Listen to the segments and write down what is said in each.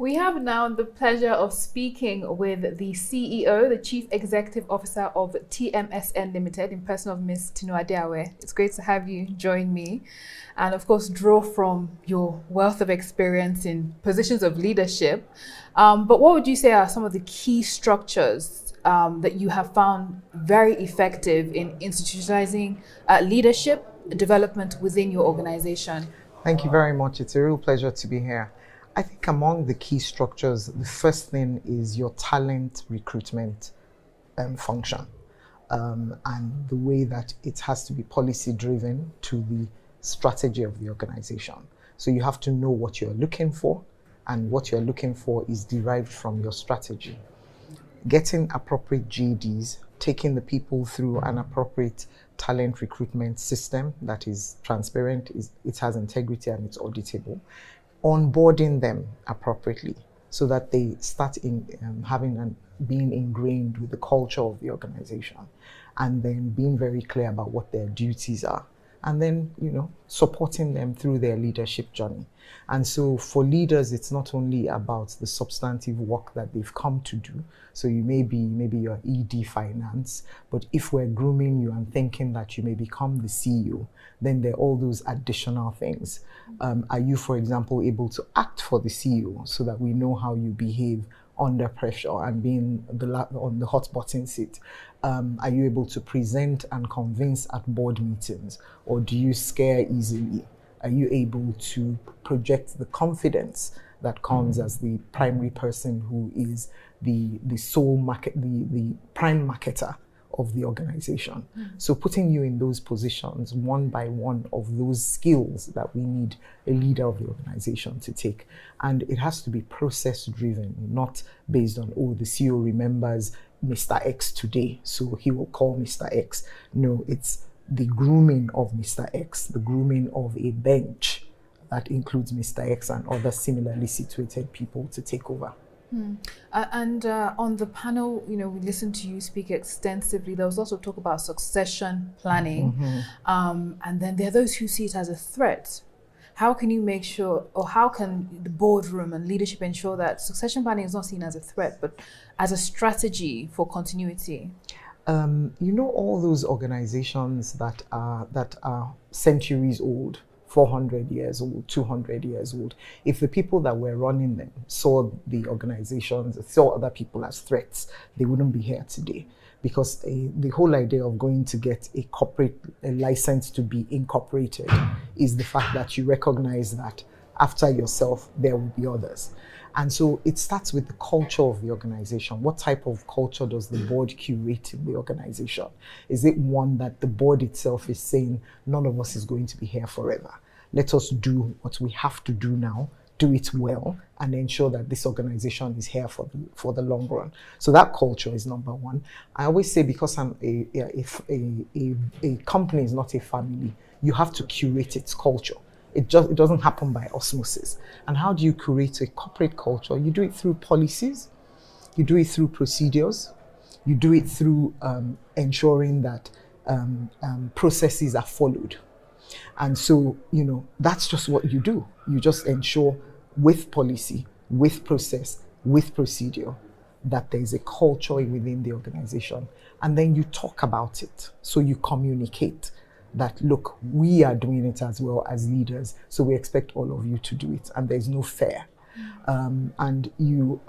We have now the pleasure of speaking with the CEO, the Chief Executive Officer of TMSN Limited, in person of Ms. Tinuade Awe. It's great to have you join me and, of course, draw from your wealth of experience in positions of leadership. But what would you say are some of the key structures that you have found very effective in institutionalizing leadership development within your organization? Thank you very much. It's a real pleasure to be here. I think among the key structures, the first thing is your talent recruitment function, and the way that it has to be policy driven to the strategy of the organization. So you have to know what you're looking for, and what you're looking for is derived from your strategy. Getting appropriate GDs, taking the people through an appropriate talent recruitment system that is transparent, it has integrity and it's auditable. Onboarding them appropriately so that they start being ingrained with the culture of the organization, and then being very clear about what their duties are, and then supporting them through their leadership journey. And so for leaders, it's not only about the substantive work that they've come to do. So you maybe your ED finance, but if we're grooming you and thinking that you may become the CEO, then there are all those additional things. Are you, for example, able to act for the CEO so that we know how you behave under pressure and being on the hot button seat? Are you able to present and convince at board meetings, or do you scare easily? Are you able to project the confidence that comes as the primary person who is the sole market, the prime marketer of the organization? So putting you in those positions, one by one of those skills that we need a leader of the organization to take. And it has to be process driven, not based on, the CEO remembers Mr. X today, so he will call Mr. X. No, it's the grooming of Mr. X, the grooming of a bench that includes Mr. X and other similarly situated people to take over. And on the panel, we listened to you speak extensively. There was also talk about succession planning. And then there are those who see it as a threat. How can you make sure, or how can the boardroom and leadership ensure that succession planning is not seen as a threat, but as a strategy for continuity? All those organizations that are centuries old, 400 years old, 200 years old, if the people that were running them saw the organizations, saw other people as threats, they wouldn't be here today. Because the whole idea of going to get a license to be incorporated is the fact that you recognize that after yourself, there will be others. And so it starts with the culture of the organization. What type of culture does the board curate in the organization? Is it one that the board itself is saying, none of us is going to be here forever? Let us do what we have to do now, do it well, and ensure that this organization is here for the long run. So that culture is number one. I always say, because a company is not a family, you have to curate its culture. It doesn't happen by osmosis. And how do you create a corporate culture? You do it through policies, you do it through procedures, you do it through ensuring that processes are followed. And so, that's just what you do. You just ensure with policy, with process, with procedure, that there is a culture within the organization. And then you talk about it. So you communicate that, look, we are doing it as well as leaders, so we expect all of you to do it, and there's no fear. And you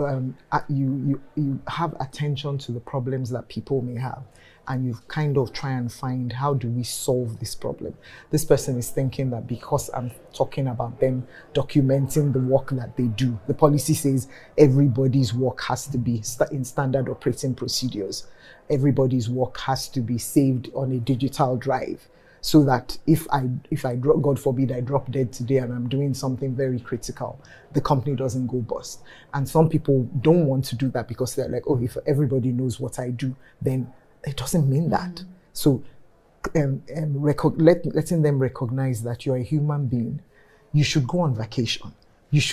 have attention to the problems that people may have, and you kind of try and find, how do we solve this problem? This person is thinking that because I'm talking about them documenting the work that they do, the policy says everybody's work has to be in standard operating procedures. Everybody's work has to be saved on a digital drive, so that if I drop, God forbid, I drop dead today and I'm doing something very critical, the company doesn't go bust. And some people don't want to do that because they're like, if everybody knows what I do, then it doesn't mean that. So letting them recognize that you're a human being. You should go on vacation. This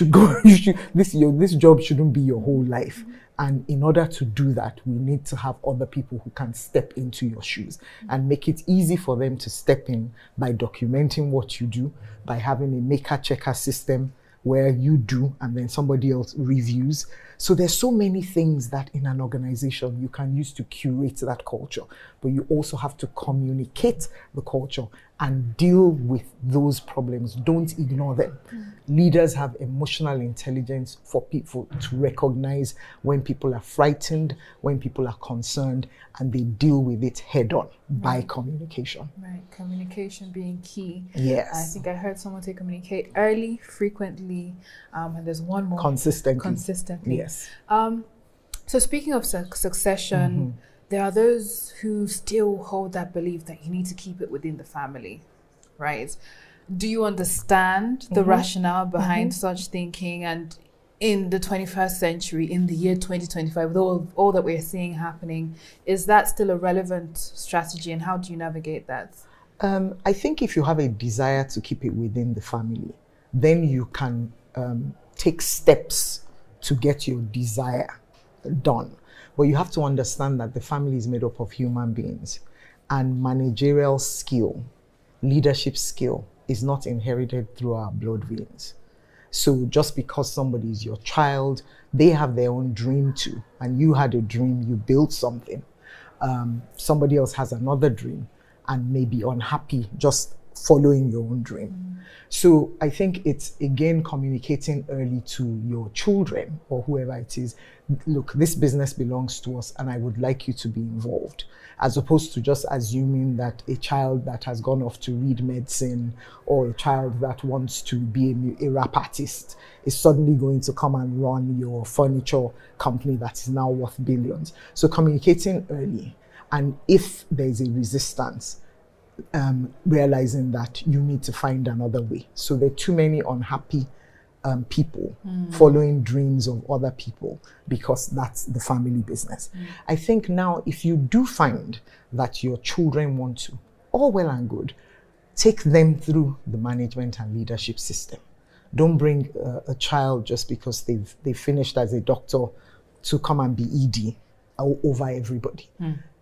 job shouldn't be your whole life. And in order to do that, we need to have other people who can step into your shoes and make it easy for them to step in by documenting what you do, by having a maker-checker system, where you do and then somebody else reviews. So there's so many things that in an organization you can use to curate that culture, but you also have to communicate the culture and deal with those problems. Don't ignore them. Leaders have emotional intelligence for people to recognize when people are frightened, when people are concerned, and they deal with it head on by communication. Right, communication being key. Yes. I think I heard someone say communicate early, frequently, and there's one more. Consistently. Yes. So speaking of succession, there are those who still hold that belief that you need to keep it within the family, right? Do you understand the rationale behind such thinking? And in the 21st century, in the year 2025, with all that we're seeing happening, is that still a relevant strategy, and how do you navigate that? I think if you have a desire to keep it within the family, then you can take steps to get your desire done. But you have to understand that the family is made up of human beings, and managerial skill, leadership skill is not inherited through our blood veins. So just because somebody is your child, they have their own dream too. And you had a dream, you built something. Somebody else has another dream and may be unhappy just following your own dream. So I think it's, again, communicating early to your children or whoever it is, look, this business belongs to us and I would like you to be involved, as opposed to just assuming that a child that has gone off to read medicine or a child that wants to be a rap artist is suddenly going to come and run your furniture company that is now worth billions. So communicating early, and if there's a resistance, realizing that you need to find another way. So there are too many unhappy people following dreams of other people because that's the family business. I think now if you do find that your children want to, all well and good, take them through the management and leadership system. Don't bring a child just because they've finished as a doctor to come and be ED over everybody.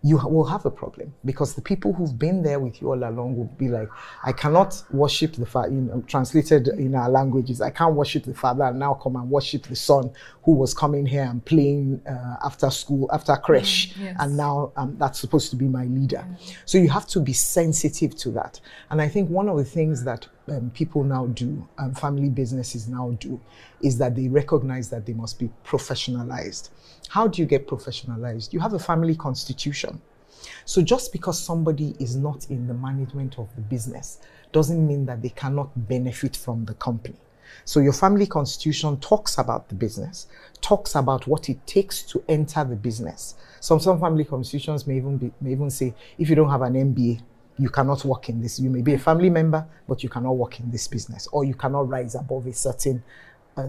You will have a problem, because the people who've been there with you all along will be like, I cannot worship the Father, translated in our languages, I can't worship the Father and now come and worship the Son who was coming here and playing after school, after creche, and now that's supposed to be my leader. So you have to be sensitive to that. And I think one of the things that people now do, family businesses now do, is that they recognize that they must be professionalized. How do you get professionalized? You have a family constitution. So just because somebody is not in the management of the business doesn't mean that they cannot benefit from the company. So your family constitution talks about the business, talks about what it takes to enter the business. Some family constitutions may even say, if you don't have an MBA, you cannot work in this. You may be a family member, but you cannot work in this business, or you cannot rise above a certain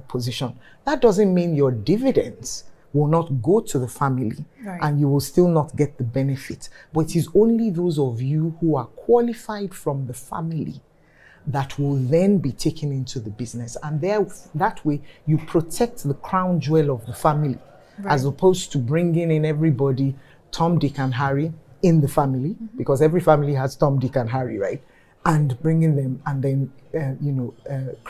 position. That doesn't mean your dividends will not go to the family, and you will still not get the benefit. But it is only those of you who are qualified from the family that will then be taken into the business. And that way you protect the crown jewel of the family, as opposed to bringing in everybody, Tom, Dick, and Harry in the family, because every family has Tom, Dick, and Harry, right? And bringing them and then,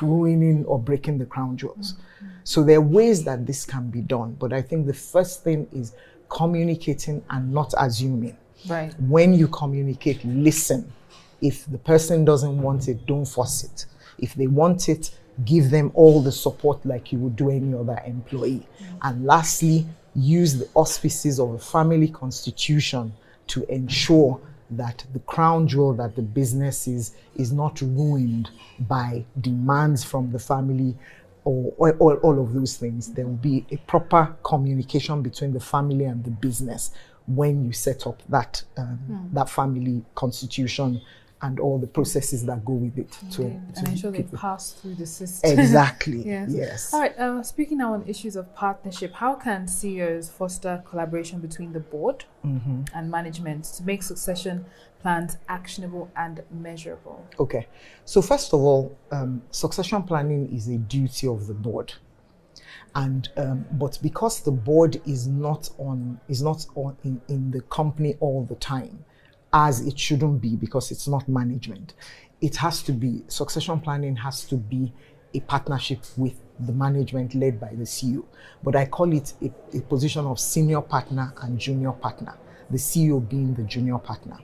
ruining or breaking the crown jewels. So there are ways that this can be done. But I think the first thing is communicating and not assuming. Right. When you communicate, listen. If the person doesn't want it, don't force it. If they want it, give them all the support like you would do any other employee. And lastly, use the auspices of a family constitution to ensure that the crown jewel that the business is not ruined by demands from the family or all of those things. There will be a proper communication between the family and the business when you set up that that family constitution and all the processes that go with it. And ensure they pass through the system. Exactly. Yes. All right. Speaking now on issues of partnership, how can CEOs foster collaboration between the board and management to make succession plans actionable and measurable? Okay. So first of all, succession planning is a duty of the board. And but because the board is not in the company all the time, as it shouldn't be, because it's not management, it has to be, succession planning has to be a partnership with the management led by the CEO. But I call it a position of senior partner and junior partner, the CEO being the junior partner.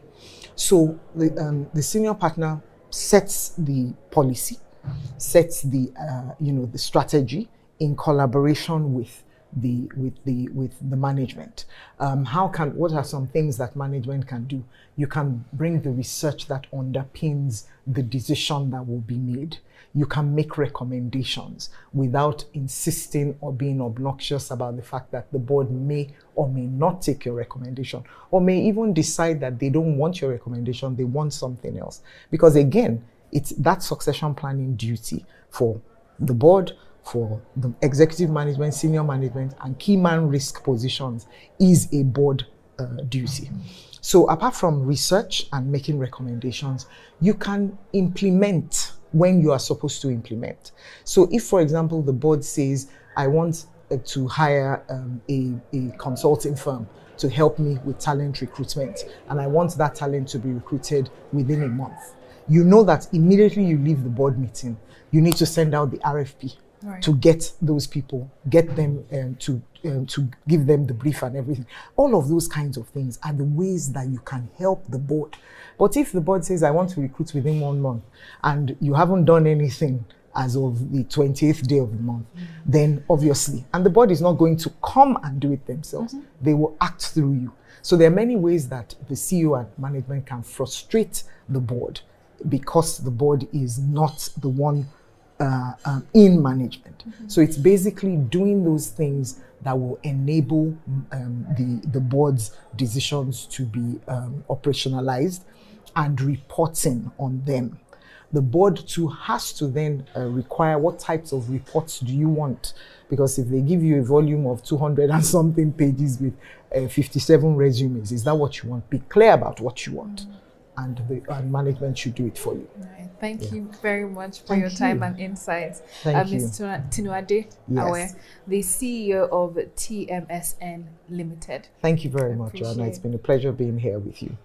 So the senior partner sets the policy, sets the the strategy in collaboration with the management. What are some things that management can do? You can bring the research that underpins the decision that will be made. You can make recommendations without insisting or being obnoxious about the fact that the board may or may not take your recommendation, or may even decide that they don't want your recommendation, they want something else. Because again, it's that succession planning duty for the board, for the executive management, senior management, and key man risk positions is a board duty. So apart from research and making recommendations, you can implement when you are supposed to implement. So if, for example, the board says, I want to hire a consulting firm to help me with talent recruitment, and I want that talent to be recruited within a month, you know that immediately you leave the board meeting, you need to send out the RFP. Right. To get those people, get them to give them the brief and everything. All of those kinds of things are the ways that you can help the board. But if the board says, I want to recruit within 1 month, and you haven't done anything as of the 20th day of the month, then obviously, and the board is not going to come and do it themselves, they will act through you. So there are many ways that the CEO and management can frustrate the board because the board is not the one in management. So it's basically doing those things that will enable the board's decisions to be operationalized and reporting on them. The board too has to then require what types of reports do you want, because if they give you a volume of 200 and something pages with 57 resumes, is that what you want? Be clear about what you want. And management should do it for you. Right. Thank you very much for your time and insights. Thank you. Ms. Tinuade Awe, the CEO of TMSN Limited. Thank you very much, Joanna. It's been a pleasure being here with you.